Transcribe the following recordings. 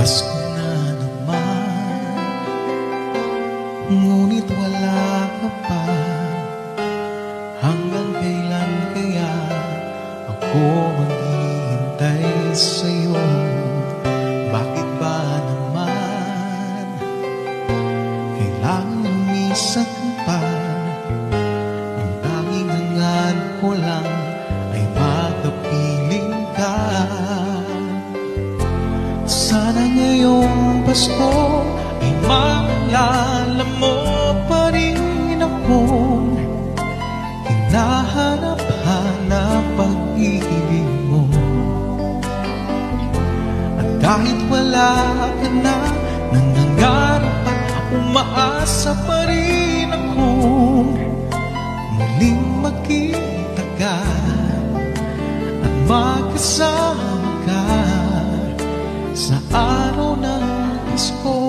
Pasko na naman, ngunit wala ka pa. Hanggang kailan kaya ako maghihintay sa'yo? Bakit ba naman kailangan lumisan pa? Ang tanging hangad ko lang ay makapiling ka. Sana ngayong Pasko ay maalala mo pa rin akong hinahanap-hanap pag-ibig mo. At kahit wala ka na, nangangarap at umaasa pa rin akong muling magkita ka at magkasama ka sa araw ng Pasko.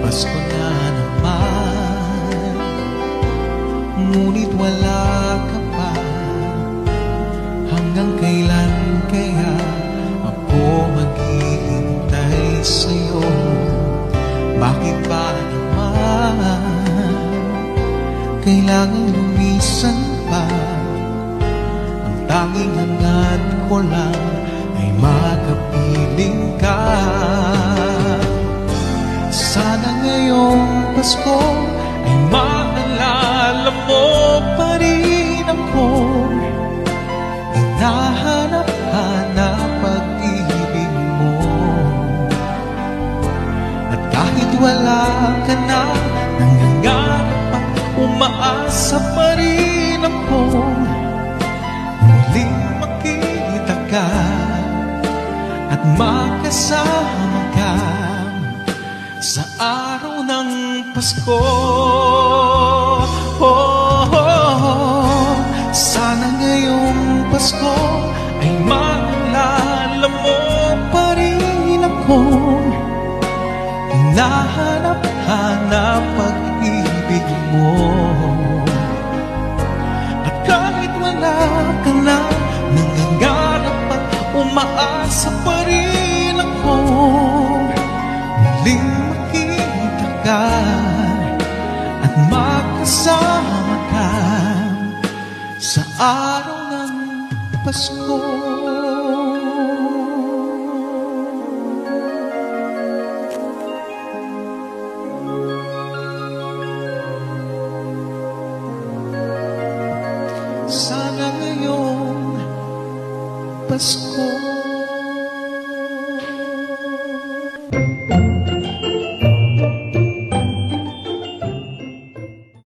Pasko na naman, ngunit wala ka pa. Hanggang kailan kaya ako maghihintay sa'yo? Bakit ba naman kailangan lumisan pa? Ang tanging hangad ko lang ay makapiling ka. Sana ngayong Pasko ay maalala mo pa rin akong hinahanap-hanap pag-ibig mo. At kahit wala ka na, nangangarap at umaasa pa rin akong muling makita ka at makasama ka sa araw ng Pasko. Sana ngayong Pasko ay maalala mo pa rin akong hinahanap-hanap pag-ibig mo. At kahit wala ka na, nangangarap at umaasa pa rin akong muling makita ka at magkasama ka sa araw ng Pasko. Sana ngayong Pasko